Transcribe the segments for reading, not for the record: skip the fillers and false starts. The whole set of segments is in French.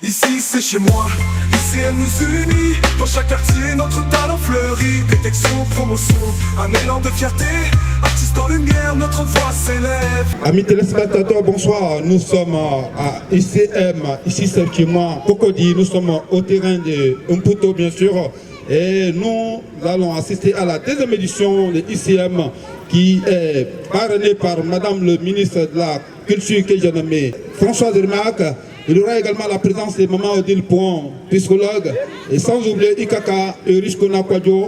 Ici c'est chez moi, ici elle nous unit. Dans chaque quartier notre talent fleurit. Détection, promotion, un élan de fierté. Artistes en lumière, notre voix s'élève. Amis téléspectateurs, bonsoir. Nous sommes à ICM, ici c'est chez moi, Cocody. Nous sommes au terrain de Mputo bien sûr. Et nous allons assister à la deuxième édition de ICM qui est parrainée par Madame le ministre de la Culture que j'ai nommé Françoise Rimac. Il y aura également la présence de Maman Odile Point, psychologue, et sans oublier Ikaka et Rishkona Kwadjo,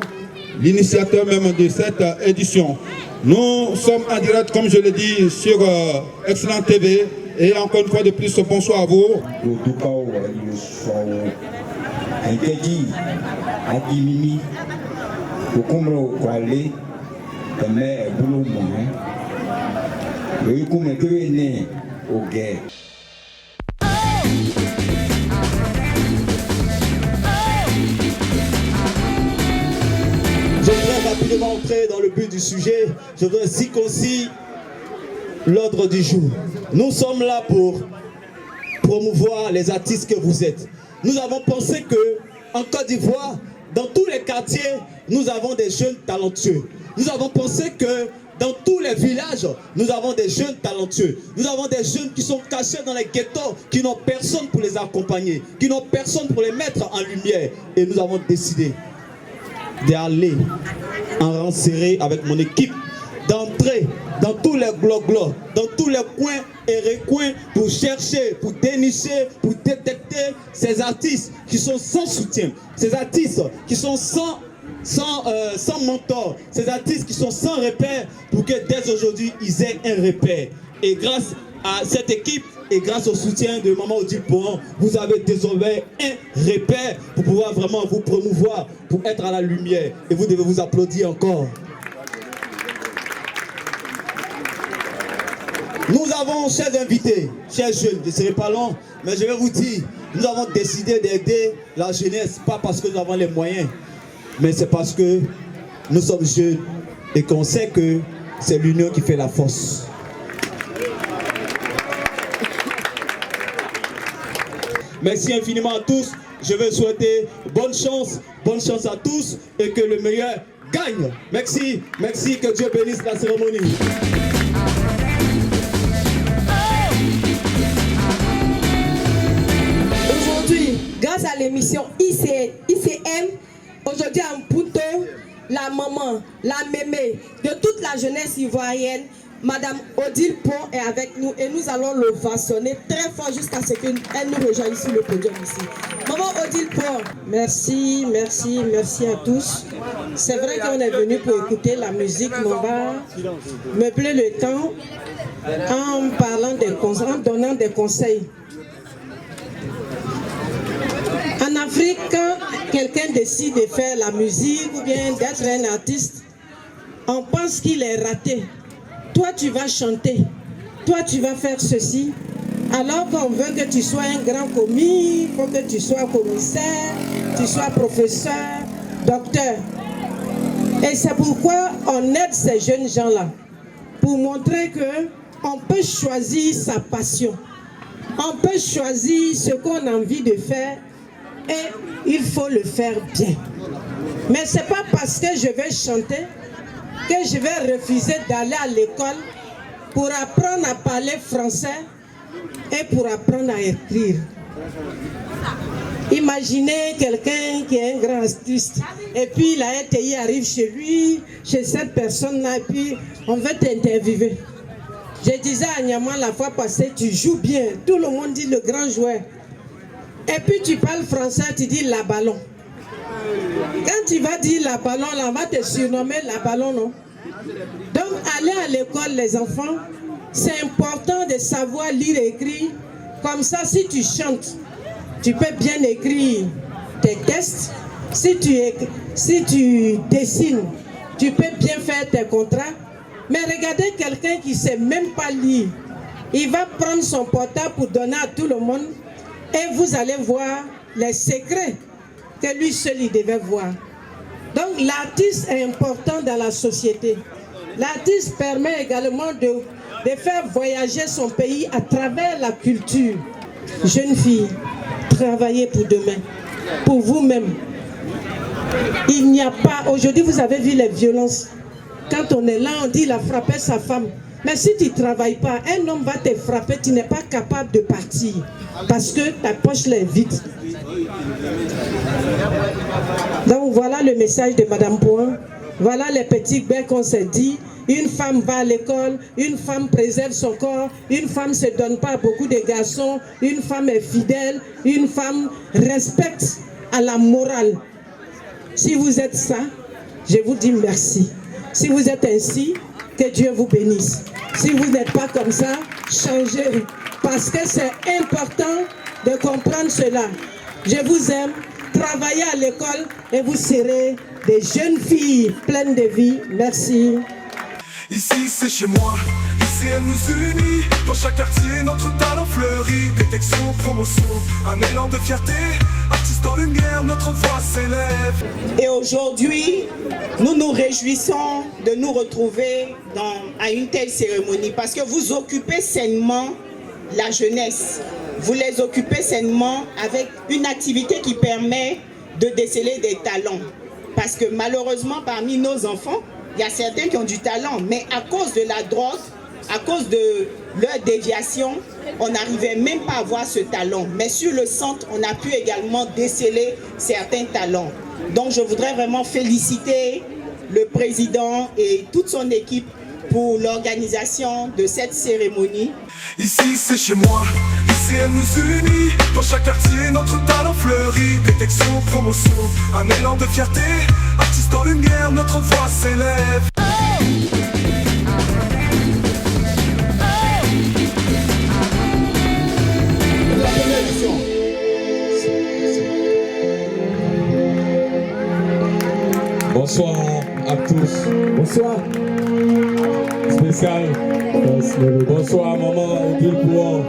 l'initiateur même de cette édition. Nous sommes en direct, comme je l'ai dit, sur Excellent TV. Et encore une fois de plus, bonsoir à vous. Je voudrais rapidement entrer dans le but du sujet. Je voudrais circoncire l'ordre du jour. Nous sommes là pour promouvoir les artistes que vous êtes. Nous avons pensé que en Côte d'Ivoire, dans tous les quartiers, nous avons des jeunes talentueux. Nous avons pensé que dans tous les villages, nous avons des jeunes talentueux. Nous avons des jeunes qui sont cachés dans les ghettos, qui n'ont personne pour les accompagner, qui n'ont personne pour les mettre en lumière. Et nous avons décidé d'aller en rang serré avec mon équipe, d'entrer dans tous les blocs, dans tous les coins et recoins pour chercher, pour dénicher, pour détecter ces artistes qui sont sans soutien, ces artistes qui sont sans mentor, ces artistes qui sont sans repère pour que dès aujourd'hui ils aient un repère. Et grâce à cette équipe et grâce au soutien de Maman Odile Point, vous avez désormais un repère pour pouvoir vraiment vous promouvoir, pour être à la lumière. Et vous devez vous applaudir encore. Nous avons, chers invités, chers jeunes, je ne serai pas long, mais je vais vous dire, nous avons décidé d'aider la jeunesse, pas parce que nous avons les moyens, mais c'est parce que nous sommes jeunes et qu'on sait que c'est l'union qui fait la force. Merci infiniment à tous. Je veux souhaiter bonne chance à tous et que le meilleur gagne. Merci, merci, que Dieu bénisse la cérémonie. Aujourd'hui, grâce à l'émission ICM, aujourd'hui à Mputo, la maman, la mémé de toute la jeunesse ivoirienne, Madame Odile Point est avec nous et nous allons l'ovationner très fort jusqu'à ce qu'elle nous rejoigne sur le podium ici. Maman Odile Point, merci à tous. C'est vrai qu'on est venu pour écouter la musique, mais on va meubler le temps en parlant en donnant des conseils. En Afrique, quand quelqu'un décide de faire la musique ou bien d'être un artiste, on pense qu'il est raté. Toi, tu vas chanter. Toi, tu vas faire ceci. Alors qu'on veut que tu sois un grand commis, il faut que tu sois commissaire, tu sois professeur, docteur. Et c'est pourquoi on aide ces jeunes gens-là, pour montrer qu'on peut choisir sa passion. On peut choisir ce qu'on a envie de faire et il faut le faire bien. Mais ce n'est pas parce que je vais chanter que je vais refuser d'aller à l'école pour apprendre à parler français et pour apprendre à écrire. Imaginez quelqu'un qui est un grand artiste et puis la RTI arrive chez lui, chez cette personne-là, et puis on veut t'interviewer. Je disais à Niaman la fois passée, tu joues bien, tout le monde dit le grand joueur. Et puis tu parles français, tu dis la ballon. Quand tu vas dire la ballon, là, on va te surnommer la ballon, non? Donc, aller à l'école, les enfants, c'est important de savoir lire et écrire. Comme ça, si tu chantes, tu peux bien écrire tes textes. Si tu dessines, tu peux bien faire tes contrats. Mais regardez quelqu'un qui ne sait même pas lire. Il va prendre son portable pour donner à tout le monde. Et vous allez voir les secrets que lui seul il devait voir. Donc l'artiste est important dans la société. L'artiste permet également de faire voyager son pays à travers la culture. Jeune fille, Travaillez pour demain, pour vous-même. Il n'y a pas... Aujourd'hui, vous avez vu les violences. Quand on est là, on dit il a frappé sa femme. Mais si tu ne travailles pas, un homme va te frapper, tu n'es pas capable de partir. Parce que ta poche est vide. Donc voilà le message de Madame Point. Voilà les petits bains qu'on s'est dit. Une femme va à l'école, une femme préserve son corps, une femme ne se donne pas à beaucoup de garçons, une femme est fidèle, une femme respecte à la morale. Si vous êtes ça, je vous dis merci. Si vous êtes ainsi, que Dieu vous bénisse. Si vous n'êtes pas comme ça, changez. Parce que c'est important de comprendre cela. Je vous aime, travaillez à l'école et vous serez des jeunes filles pleines de vie. Merci. Ici c'est chez moi, ici elle nous unit. Dans chaque quartier notre talent fleurit. Détection, promotion, un élan de fierté. Artistes en lumière, notre voix s'élève. Et aujourd'hui, nous nous réjouissons de nous retrouver à une telle cérémonie parce que vous occupez sainement la jeunesse. Vous les occupez sainement avec une activité qui permet de déceler des talents. Parce que malheureusement, parmi nos enfants, il y a certains qui ont du talent, mais à cause de la drogue, à cause de leur déviation, on n'arrivait même pas à voir ce talent. Mais sur le centre, on a pu également déceler certains talents. Donc je voudrais vraiment féliciter le président et toute son équipe pour l'organisation de cette cérémonie. Ici c'est chez moi, ici elle nous unit. Dans chaque quartier notre talent fleurit. Détection, promotion, un élan de fierté. Artistes en lumière, notre voix s'élève. La première édition. Bonsoir à tous. Bonsoir. Spécial. Bonsoir maman Odile Pouan.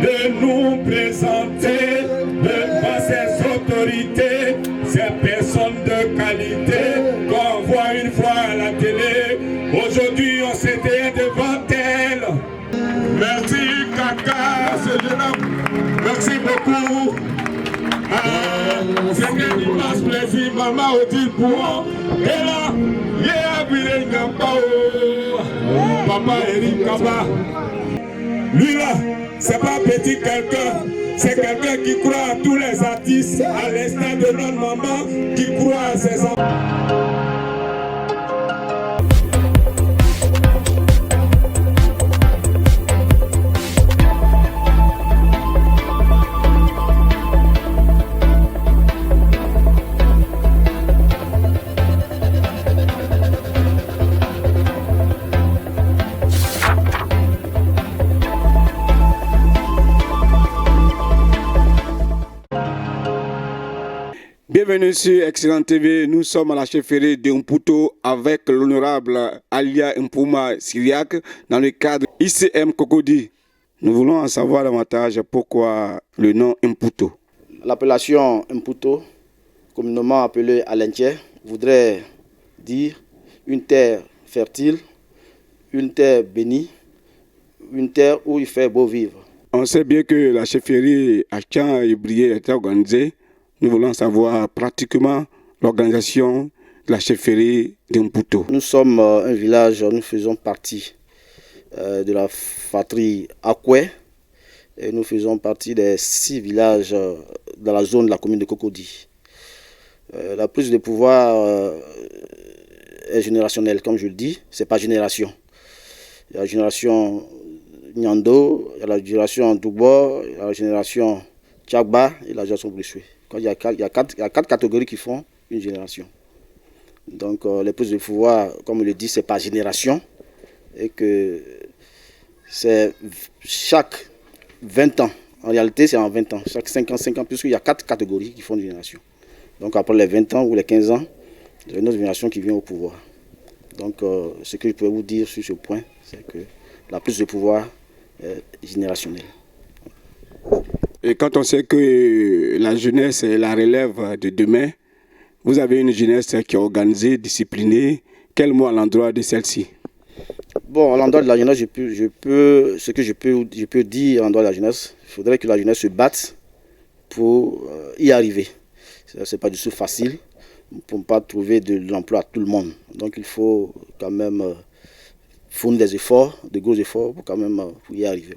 De nous présenter devant ces autorités, ces personnes de qualité qu'on voit une fois à la télé. Aujourd'hui, on s'était devant elles. Merci Kaka, ce jeune homme. Merci beaucoup. C'est un immense plaisir, maman Odile Pouan. Et là, Papa Eric Kaba. Lui là, c'est pas petit quelqu'un, c'est quelqu'un qui croit à tous les artistes, à l'instar de notre maman qui croit à ses enfants. Bienvenue sur Excellent TV, nous sommes à la chefferie de Mputo avec l'honorable Alia Mpuma Syriac dans le cadre ICM Cocody. Nous voulons en savoir davantage pourquoi le nom Mputo. L'appellation Mputo, communément appelée Alentia, voudrait dire une terre fertile, une terre bénie, une terre où il fait beau vivre. On sait bien que la chefferie à Tchan et Brié est organisée. Nous voulons savoir pratiquement l'organisation de la chefferie de Mputo. Nous sommes un village, nous faisons partie de la fratrie Akwe et nous faisons partie des 6 villages dans la zone de la commune de Cocody. La prise de pouvoir est générationnelle, comme je le dis, c'est pas génération. Il y a la génération Nyando, il y a la génération Doubo, il y a la génération Tchagba et la génération Bouchoué. Il y a 4 catégories qui font une génération. Donc les prises de pouvoir, comme on le dit, c'est par génération. Et que c'est chaque 20 ans. En réalité, c'est en 20 ans. Chaque 5 ans, puisqu'il y a 4 catégories qui font une génération. Donc après les 20 ans ou les 15 ans, il y a une autre génération qui vient au pouvoir. Donc ce que je peux vous dire sur ce point, c'est que la prise de pouvoir est générationnelle. Et quand on sait que la jeunesse est la relève de demain, vous avez une jeunesse qui est organisée, disciplinée. Quel mot à l'endroit de celle-ci? Bon, à l'endroit de la jeunesse, ce que je peux dire à l'endroit de la jeunesse, il faudrait que la jeunesse se batte pour y arriver. Ce n'est pas du tout facile. On ne peut pas trouver de l'emploi à tout le monde. Donc il faut quand même fournir des efforts, de gros efforts pour quand même pour y arriver.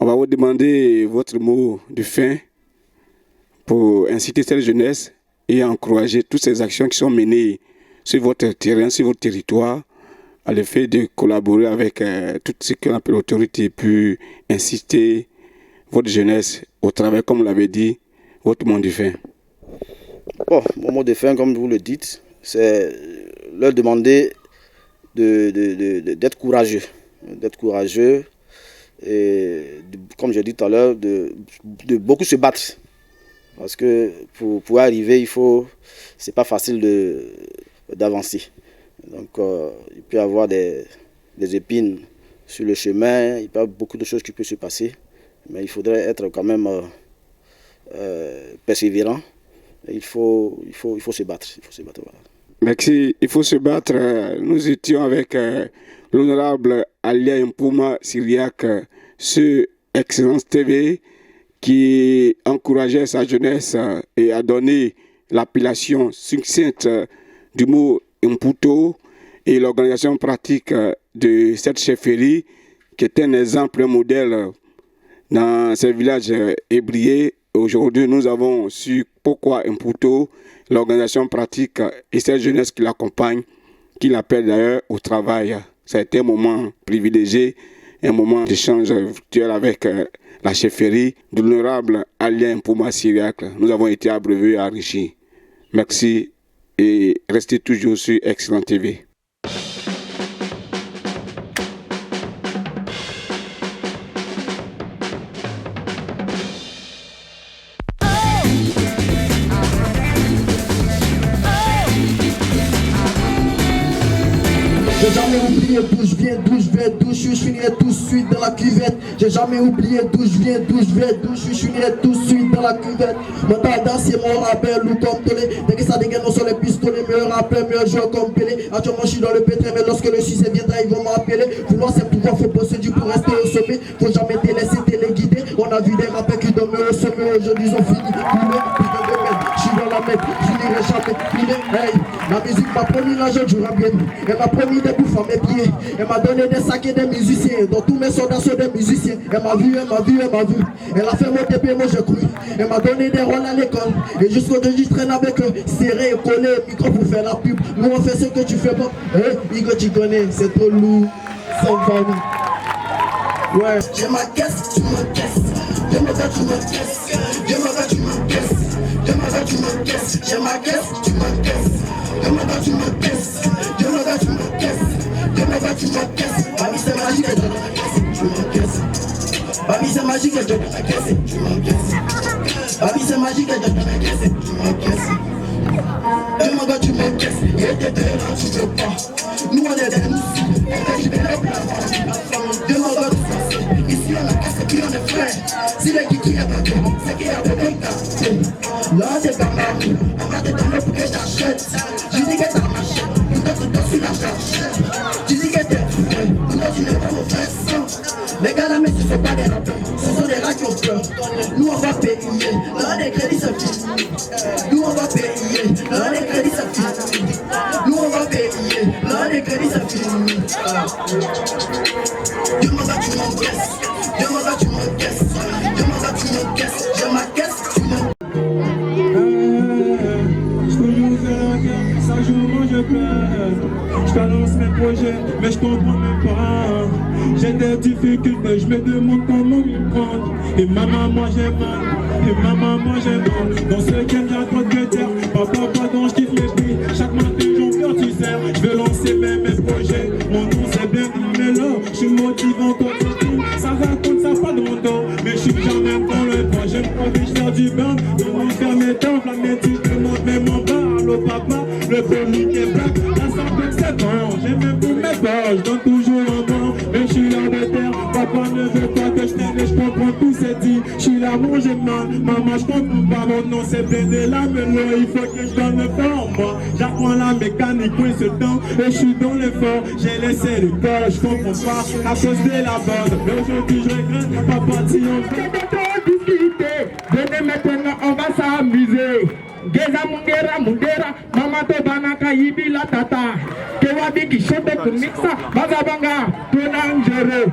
On va vous demander votre mot de fin pour inciter cette jeunesse et encourager toutes ces actions qui sont menées sur votre terrain, sur votre territoire, à le fait de collaborer avec tout ce qu'on appelle l'autorité, puis inciter votre jeunesse au travail, comme vous l'avez dit, votre mot de fin. Bon, mon mot de fin, comme vous le dites, c'est leur demander d'être courageux. D'être courageux et, comme j'ai dit tout à l'heure, de beaucoup se battre. Parce que pour arriver, c'est pas facile d'avancer. Donc, il peut y avoir des épines sur le chemin, il peut y avoir beaucoup de choses qui peuvent se passer. Mais il faudrait être quand même persévérant. Il faut se battre. Voilà. Merci. Il faut se battre. Nous étions avec l'honorable Alia Mpouma Syriac sur Excellence TV qui encourageait sa jeunesse et a donné l'appellation succincte du mot Mputo et l'organisation pratique de cette chefferie qui est un exemple, un modèle dans ces villages ébriés. Aujourd'hui, nous avons su pourquoi Mputo, l'organisation pratique et cette jeunesse qui l'accompagne, qui l'appelle d'ailleurs au travail. Ça a été un moment privilégié, un moment d'échange virtuel avec la chefferie de l'honorable Alia Mpouma Syriac. Nous avons été abreuvés et enrichis. Merci et restez toujours sur Excellent TV. J'ai jamais oublié d'où je viens, d'où je vais, d'où je finirai tout de suite dans la cuvette. J'ai jamais oublié d'où je viens, d'où je vais, d'où je finirai tout de suite dans la cuvette. Mon tendance c'est mon rappel ou comme Tolé. Dès que ça dégaine sur les pistolets, meilleur rappel, meilleur joueur comme Pelé. Actuellement je suis dans le pétrin, mais lorsque le succès viendra, ils vont m'appeler. Vouloir c'est pouvoir, faut procéder pour rester au sommet. Faut jamais délaisser, téléguider. On a vu des rappels qui dormaient au sommet, aujourd'hui ils ont fini. Je suis dans la mec, je finirai jamais. Hey, la musique m'a promis l'argent du rap bien. Elle m'a promis des bouffes à mes pieds. Elle m'a donné des sacs et des musiciens. Dans tous mes soldats sont des musiciens. Elle m'a vu, elle m'a vu, elle m'a vu. Elle a fait mon TP, moi j'ai cru. Elle m'a donné des rôles à l'école. Et jusqu'aujourd'hui je traîne avec eux. Serré et collé, micro pour faire la pub. Nous on fait ce que tu fais pas. Igo tu connais, c'est trop lourd. Sans famille. Ouais. J'ai ma caisse, tu me caisses. J'ai ma caisse, tu me caisses. J'ai ma caisse, tu me caisses. J'ai ma caisse, tu me caisses. J'ai ma caisse, tu me caisses. J'ai ma caisse, tu me caisses. J'ai ma caisse, tu me caisses. J'ai ma caisse, tu me caisses. Baby c'est magique, je donne la caisse, tu m'encaisses. Baby c'est magique, je donne la caisse, tu m'encaisses. Baby c'est magique, je donne la caisse, tu m'encaisses. Et mon gars tu m'encaisses. Et t'es là, tu veux pas. Nous on est des mousses. Et tu es là pour la femme. Et mon gars tu sais. Ici on a caisse et puis on est frères. Si les kiki est battu, c'est qu'il y a des mecs. Là c'est pas mal. On va te donner pour que j'achète. Je dis que t'as marché. Nous t'as sur la charge. Je dis que t'es fou. Nous tu n'es pas mon frère. Les gars là mais ce sont pas des rappeurs. Ce sont des rats qui ont peur. Nous on va payer. Là les crédits ça finit. Nous on va payer. Là les crédits ça finit. Nous on va payer. Là les crédits ça finit. Dieu m'en va tu m'encaisses. Dieu m'en va tu m'encaisses. Dieu m'en va tu m'encaisses. J'ai ma caisse tu m'encaisses. Chaque jour moi je pleure. Je t'annonce mes projets mais je comprends même pas. J'ai des difficultés, je me demande comment me prendre. Et maman moi j'ai mal, et maman moi j'ai mal. Dans ce game y'a trop de terre. Papa pardon je kiffe mes prix. Chaque matin j'en perds tu sais. Je veux lancer mes projets. Mon nom c'est bien Mélo. Je suis motivant quand c'est tout. Ça raconte ça pas dans mon dos. Mais je suis jamais dans le point. J'aime pas que je faire du bain. Demande faire mes temps, la métier demande même en bas. Allo papa, le poli est black. La santé c'est bon. J'ai même pour mes bords. Je donne toujours un mort. Mais je suis là de terre. Papa ne veut pas que je t'aime. Mais je comprends tout c'est dit. Je suis là mon j'ai mal. Maman je comprends pas. Mon nom c'est plein de la mélo. Il faut que je donne le fort. Moi j'apprends la mécanique. Oui ce temps. Et je suis dans l'effort. J'ai laissé le corps. Je comprends pas à cause de la bande. Mais aujourd'hui je regrette. Papa si on fait de discuter. Venez mettre bibi la tata. Kewabi qui chante kumixa. Bazabanga, Tonangere.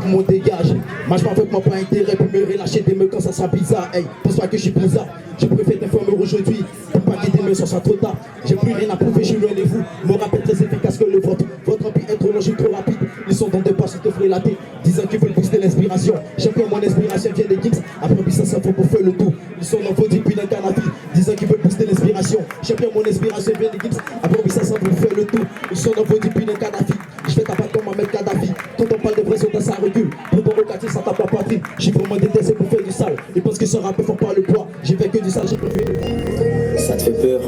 Mon dégage, moi je m'en veux pas intérêt pour me relâcher des mecs quand ça sera bizarre. Hey, pense pas que je suis bizarre, je préfère t'informer aujourd'hui pour pas quitter mes sens trop tard. J'ai plus rien à prouver, je suis loin de vous. Mon rap est très efficace que le vôtre. Votre empire est trop long, je suis trop rapide. Ils sont dans deux pas, je te ferai la tête. Disant qu'ils veulent booster l'inspiration. Champion, mon inspiration vient des Kings. Après, puis ça faut pour faire le tout. Ils sont dans vos depuis d'un canapé. Disant qu'ils veulent booster l'inspiration. Champion, mon inspiration vient des Kings. Après, puis ça pour faire le tout. Ils sont dans vos depuis d'un canapé. Je fais ta patte comme Ahmed Kadhafi. Quand on parle de vrai soldats, ça recule. Pour ton quartier, ça tape la poitrine. J'ai vraiment détesté pour faire du sale. Ils pensent que ce rap font pas le poids. J'ai fait que du sale, j'ai préféré. Ça te fait peur?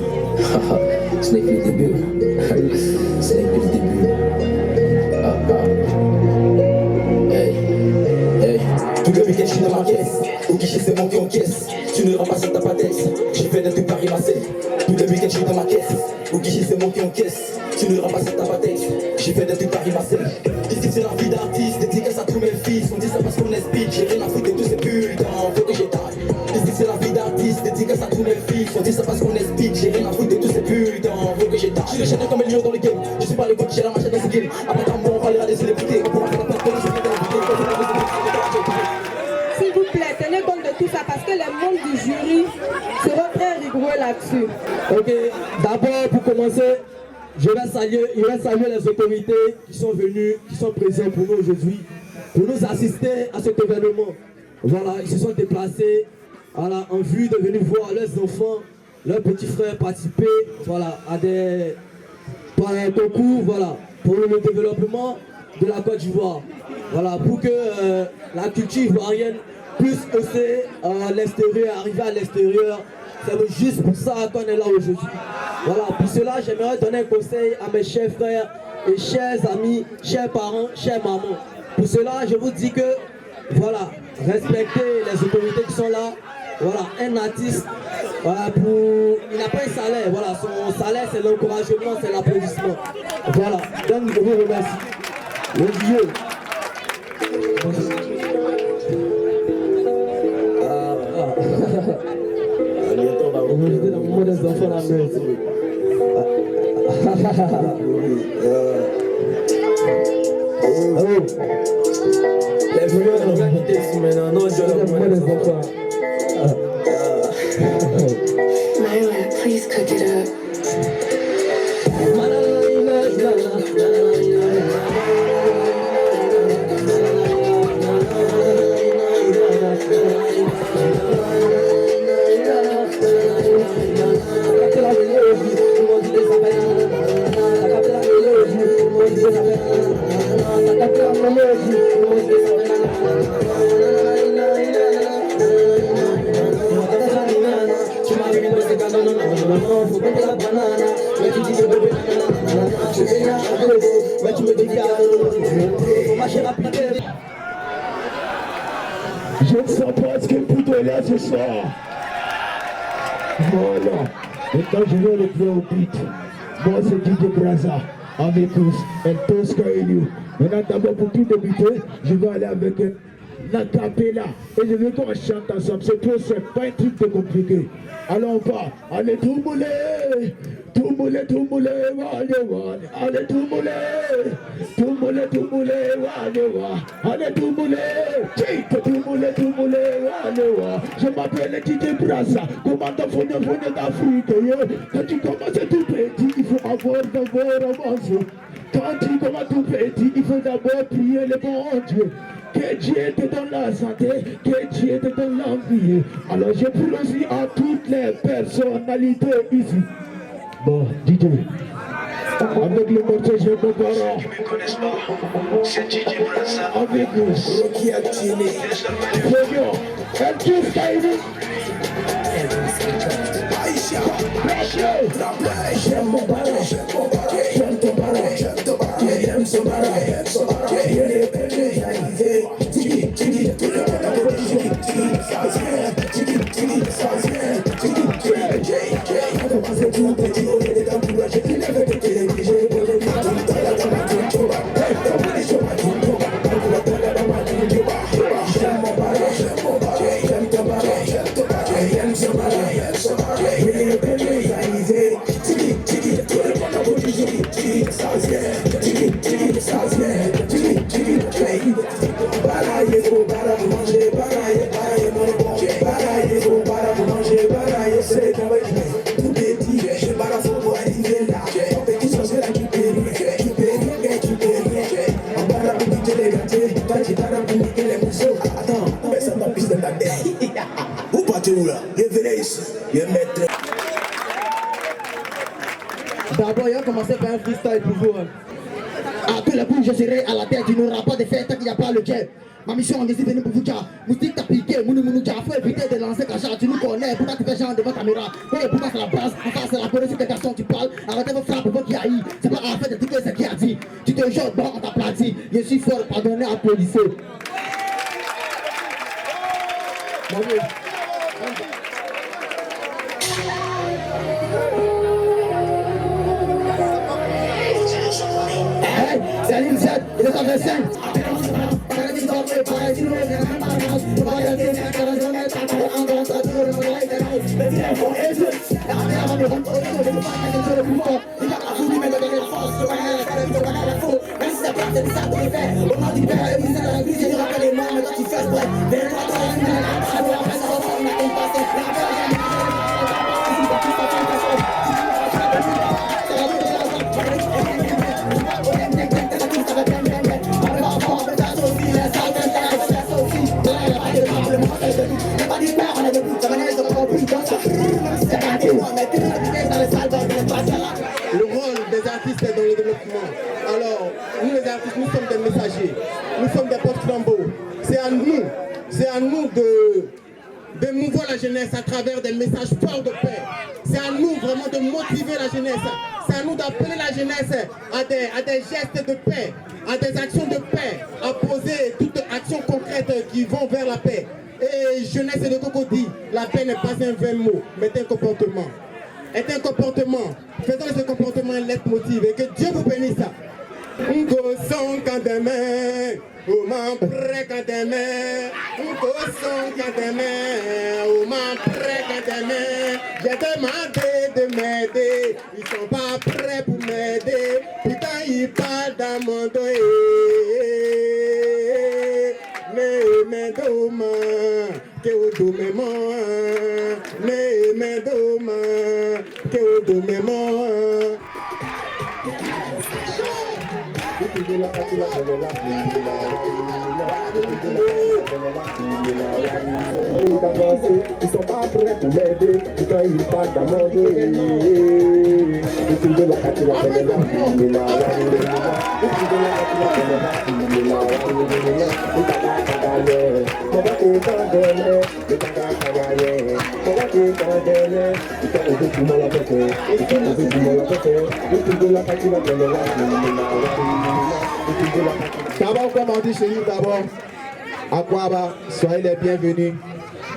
Ce n'est que le début. Ce n'est que le début. Hey, hey. Tout le week-end, je suis dans ma caisse. Au guichet, c'est mon qui encaisse. Tu ne ramasses ta patesse. J'ai fait de tout Paris, Marseille. Tout le week-end, je suis dans ma caisse. Au guichet, c'est mon qui encaisse. Tu ne ramasses ta patesse. J'ai fait de tout Paris, Marseille. Ici, c'est la vie d'artiste. Dédicace à tous mes fils. On dit ça parce qu'on est speed. J'ai rien à foutre de tous ces bulletins. Faut que j'éteins. Ici, c'est la vie d'artiste. Dédicace à tous mes fils. On dit ça parce qu'on est speed. J'ai rien à foutre de tous ces bulletins. Faut que j'éteins. Je suis le chien comme un lion dans le game. Je suis pas le coach, j'ai la machine dans ce game. Après tant bon, on parlera des célébrités. On pourra faire la perte de S'il vous plaît, tenez compte de tout ça parce que les membres du jury seront très rigoureux là-dessus. Ok, d'abord pour commencer, je vais saluer les autorités qui sont venues, qui sont présentes pour nous aujourd'hui, pour nous assister à cet événement. Voilà, ils se sont déplacés voilà, en vue de venir voir leurs enfants, leurs petits frères participer voilà, à des concours voilà, pour le développement de la Côte d'Ivoire. Voilà, pour que la culture ivoirienne puisse hausser l'extérieur, arriver à l'extérieur. C'est juste pour ça qu'on est là aujourd'hui. Voilà, pour cela, j'aimerais donner un conseil à mes chers frères et chers amis, chers parents, chers mamans. Pour cela, je vous dis que, voilà, respectez les autorités qui sont là. Voilà, un artiste, voilà, il n'a pas un salaire. Voilà, son salaire, c'est l'encouragement, c'est l'applaudissement. Voilà, donc je vous remercie. Le vieux. J'étais dans le monde des enfants la mer. Les vieux, on va quitter ici maintenant. Non, je vais dans le monde des enfants. Myla, please cook it up. Je ne sens pas ce que le couteau est là ce soir. Voilà. Maintenant je vais le dire au beat. Moi c'est DJ Braza avec tous et Tosca et nous. Maintenant d'abord pour tout débuter, je vais aller avec un acapella et je veux qu'on chante ensemble. C'est tout, c'est pas un truc de compliqué. Alors on part. Allez tout mouler. Tumule, tumule, wale, wale. Allez, tumule. Tumule, tumule, wale, wale. Allez, tumule. Tique, tumule, tumule, wale, wale. Je m'appelle DJ Braza, commandant Fogne d'Afrique. Quand tu commences tout petit, il faut avoir d'abord avancé. Quand tu commences tout petit, il faut d'abord prier le bon Dieu. Que Dieu te donne la santé, que Dieu te donne l'envie. Alors je prie aussi à toutes les personnalités ici. Bon, dis-toi. Avec le morceau Je me barre. Avec nous. Qui a tiré. Aïcha, j'aime mon barré, j'aime ton barré, j'aime son barré, il est belle, arrivé, tiki, tiki, tout le monde a compris, tiki, ça vient, tiki, tiki, ça vient, tiki, tiki, on commence tout petit, on est dans tout, j'ai pris les vêtements, j'ai volé tout, dans la tama, tout, j'aime mon barré, j'aime ton barré, j'aime son barré, il est belle, arrivé, tiki, tiki, tout le monde a compris, tiki, ça vient, tiki, tiki, ça vient, tiki, tiki, baraye, faut baraye, manger, baraye, baraye, mon bon, baraye, faut baraye, manger, baraye, c'est qu'on va y tout petit, je baraye, faut arriver là, on peut qui changer la qui peut, on baraye pour niquer les gâtés, t'as dit baraye pour niquer les mousseaux, attends, mais ça m'a pisse de ta tête, vous partez où là, venez ici, je mettre. D'abord, il a commencé par un freestyle pour vous. À tous les coups, je serai à la tête, tu n'auras pas de fête tant qu'il n'y a pas le jet. Ma mission, on est venue pour vous dire. Moustique t'a piqué, mounou faut éviter de lancer Kacha. Tu nous connais, pourquoi tu fais genre devant la caméra? Pourquoi c'est la base? Enfin, c'est la police, c'est des garçons, tu parles. Arrêtez vos frappes, vos qui haït. C'est pas en fait de tout ce qu'il a dit. Tu te jettes, bon, on t'applaudit. Je suis fort, pardonnez, applaudissez. C'est l'INSET, il est en recette. Le rôle des artistes est dans le développement. Alors, nous les artistes, nous sommes des messagers, nous sommes des porte-flambeaux. C'est à nous de mouvoir la jeunesse à travers des messages forts de paix. C'est à nous vraiment de motiver la jeunesse. C'est à nous d'appeler la jeunesse à des gestes de paix, à des actions de paix, à poser toutes actions concrètes qui vont vers la paix. Et jeunesse de Cocody, la paix n'est pas un vain mot, mais un comportement. Est un comportement. Faisons de ce comportement un leitmotiv et que Dieu vous bénisse. Son quand demain, au m'en prêt quand demain, son quand demain, au m'en prêt quand demain. J'ai demandé de m'aider, ils sont pas prêts pour m'aider. Putain, ils parlent dans mon dos. Mais demain, que au demain, mais demain, que au demain. Ils sont pas prêts pour m'aider, quand ils parlent dans mon dos. D'abord, comme on dit chez nous, d'abord, Akwaba, soyez les bienvenus.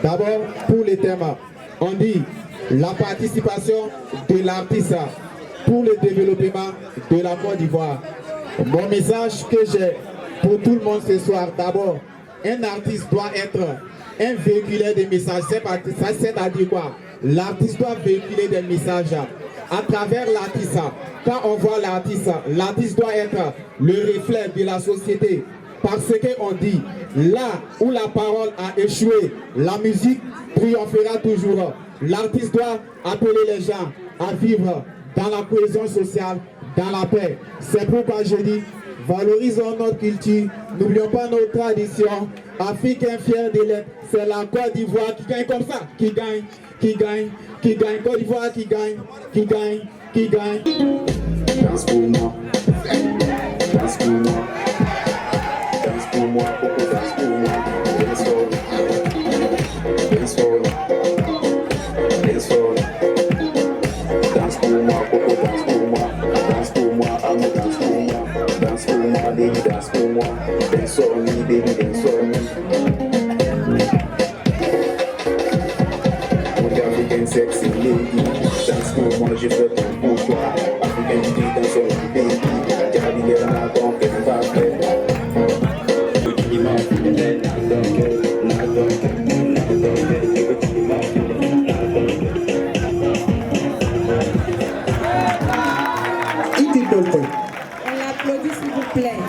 D'abord, pour les thèmes, on dit la participation de l'artiste pour le développement de la Côte d'Ivoire. Mon message que j'ai pour tout le monde ce soir, d'abord, un artiste doit être un véhiculaire des messages. C'est-à-dire quoi? L'artiste doit véhiculer des messages à travers l'artiste. Quand on voit l'artiste doit être le reflet de la société. Parce qu'on dit, là où la parole a échoué, la musique triomphera toujours. L'artiste doit appeler les gens à vivre dans la cohésion sociale, dans la paix. C'est pourquoi je dis, valorisons notre culture, n'oublions pas nos traditions. Africains fiers de l'être, c'est la Côte d'Ivoire qui gagne comme ça, qui gagne. Côte d'Ivoire qui gagne. danse pour moi. Danse pour moi. Danse pour moi, Coco, danse pour moi. Dance for me. Dance for me. Dance for me. Danse pour moi, Coco, danse pour moi. Danse pour moi, amour, danse pour moi. Danse pour moi, baby, danse pour moi. Dance for me, baby, dance for me. African sexy lady, danse pour moi, je fais tout pour toi. African beauty, danse for me, baby. J'habite dans la tombe, qu'elle va faire. On l'applaudit s'il vous plaît.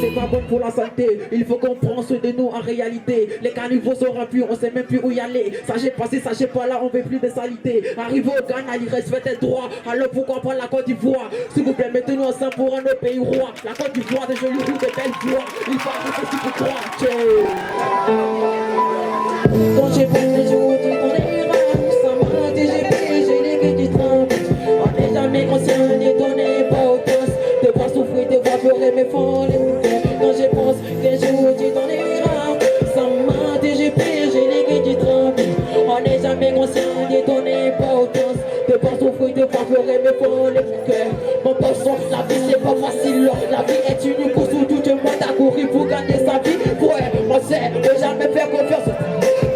C'est pas bon pour la santé, il faut qu'on prenne soin de nous en réalité. Les caniveaux sont remplis, on sait même plus où y aller. Ça j'ai passé, ça j'ai pas là, on veut plus de salité. Arrivé au Ghana, il reste tes droits. Alors pourquoi pas la Côte d'Ivoire? S'il vous plaît, mettez-nous ensemble pour un autre pays roi. La Côte d'Ivoire, des jolis roues, des belles voix. Il faut arrêter si vous croire. Quand j'ai fait les jours, on est rare, ça m'a dit, j'ai payé, j'ai les gueux qui tremblent. On n'est jamais conscient ni donné importance. De pas souffrir, de voir pleurer mes folles. Quand je pense que je vous dis dans les rames, ça m'a dit, j'ai payé, j'ai les gueux qui tremblent. On n'est jamais conscient ni donné importance. De pas souffrir, de voir pleurer mes folles. Mon poisson, la vie c'est pas facile. La vie est une course où tout le monde a couru pour gagner sa vie. Ouais, on sait, ne jamais faire confiance.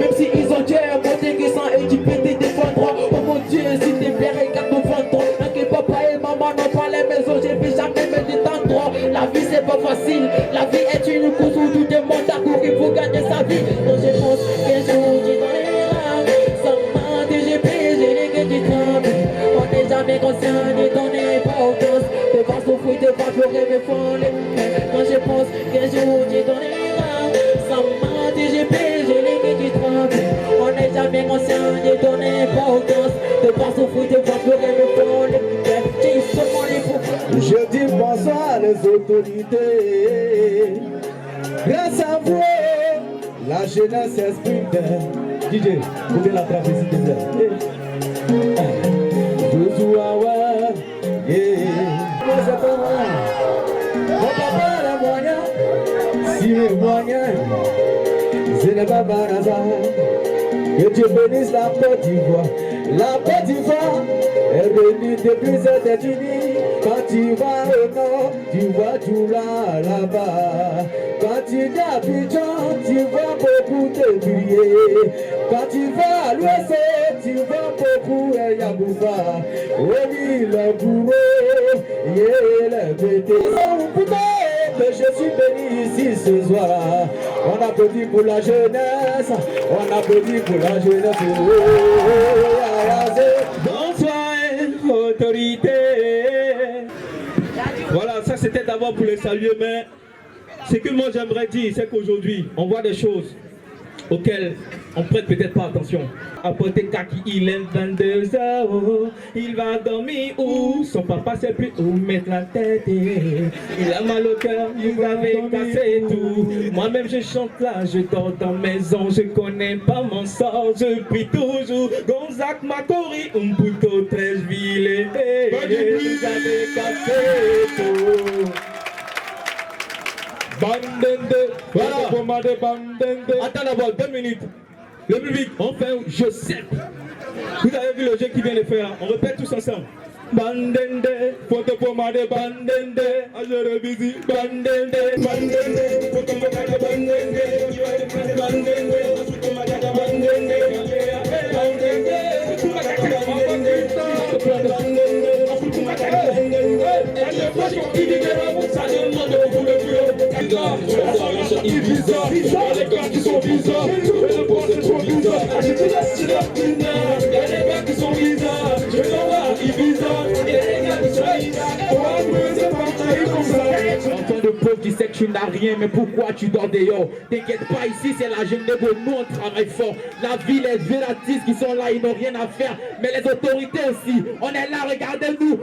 Même si ils ont Dieu, mon déguisant et du pété défendra. Oh mon Dieu, s'il te plaît, regarde mon ventre. Que papa et maman n'ont pas les maisons, j'ai vu jamais me détendre. La vie c'est pas facile, la vie est une course où tout le monde a couru pour gagner sa vie. Donc je pense qu'un jour j'ai dans les rangs, ça m'a dit j'ai payé, j'ai les gueux qui tremblent. On n'est jamais conscient ni donné importance. De pas souffrir, de pas pleurer mes folles. Quand je pense qu'un jour j'ai dans les rangs, ça m'a dit j'ai payé, j'ai les gueux qui tremblent. On n'est jamais conscient ni donné importance. De pas souffrir, de pas pleurer mes folles. Je dis bonsoir les autorités. Grâce à vous, la jeunesse s'exprime. DJ, vous pouvez la traverser s'il te plaît. Mon papa les moyens, si les moyens, ce n'est pas par hasard. Que Dieu bénisse la Côte d'Ivoire. La Côte d'Ivoire est réunie depuis les États-Unis. Quand tu vas au nord, tu vois tout là-bas. Quand tu vas à Abidjan, tu vois beaucoup de briller. Quand tu vas à l'ouest, tu vois beaucoup de Yabouba. Oui, le bourreau, le bébé. Que je suis béni ici ce soir. On applaudit pour la jeunesse. On applaudit pour la jeunesse. Bonsoir, autorité. Voilà, ça c'était d'abord pour les saluer, mais ce que moi j'aimerais dire, c'est qu'aujourd'hui, on voit des choses auxquelles on prête peut-être pas attention. Apporter Kaki, il est 22h, il va dormir où? Son papa sait plus où mettre la tête. Il a mal au cœur, il avait cassé tout. Moi-même je chante là, je dors dans maison, je connais pas mon sort, je prie toujours. Gonzac Macori, Umputo, Trècheville, vous avez cassé tout. Bandende, voilà. Attends d'abord 2 minutes. Le public, on fait un je sais. Vous avez vu le jeu qui vient de faire. On répète tous ensemble. Bandende, photo pour ma de bandende, je revisite bandende, bandende, photo pour ma de bandende, bandende, photo pour ma de bandende, bandende, photo pour ma de Enfant de pauvre, tu sais que tu n'as rien, mais pourquoi tu dors dehors? T'inquiète pas, ici c'est la jeune négro, nous on travaille fort. La ville, les vélatistes qui sont là, ils n'ont rien à faire, mais les autorités aussi, on est là, regardez-nous.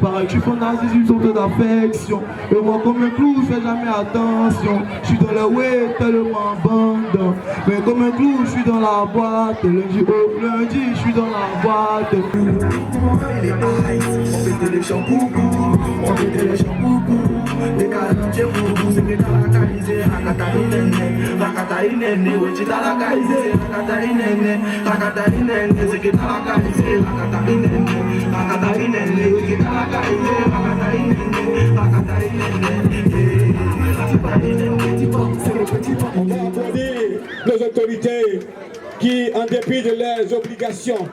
Pareil que je suis fondasé, je suis sorte d'affection. Et moi comme un clou, je fais jamais attention. Je suis dans le way tellement bandant. Mais comme un clou, je suis dans la boîte. Lundi au lundi, je suis dans la boîte. On fait les shampoos, on fait les shampoos. Les calantiers pour c'est que dans la caïsée, Rakataïnene, oui, dans la caïsée, Rakataïnene, c'est que dans la caïsée, Rakataïnene, oui, dans la On va applaudir nos autorités qui, en dépit de leurs obligations,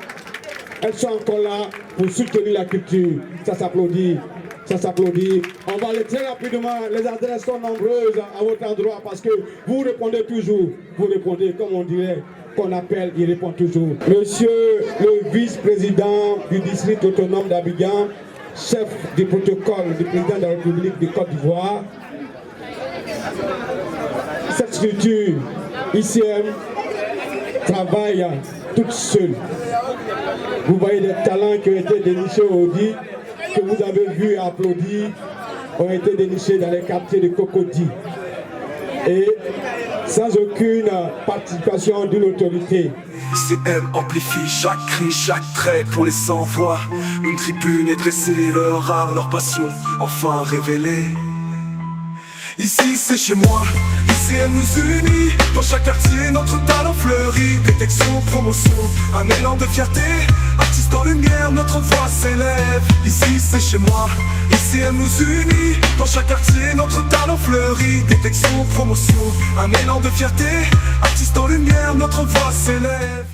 elles sont encore là pour soutenir la culture. Ça s'applaudit. Ça s'applaudit. On va aller très rapidement. Les adresses sont nombreuses à votre endroit parce que vous répondez toujours. Vous répondez comme on dirait qu'on appelle, il répond toujours. Monsieur le vice-président du district autonome d'Abidjan, chef du protocole du président de la République de Côte d'Ivoire, cette structure, ICM, travaille toute seule. Vous voyez des talents qui ont été dénichés au Audi, que vous avez vu et applaudi, ont été dénichés dans les quartiers de Cocody. Et sans aucune participation d'une autorité. ICM amplifie chaque cri, chaque trait pour les sans-voix. Une tribune est dressée, leur art, leur passion, enfin révélée. Ici c'est chez moi, ICM nous unit. Dans chaque quartier notre talent fleurit. Détection, promotion, un élan de fierté. Artistes en lumière, notre voix s'élève. Ici c'est chez moi, ICM nous unit. Dans chaque quartier notre talent fleurit. Détection, promotion, un élan de fierté. Artistes en lumière, notre voix s'élève.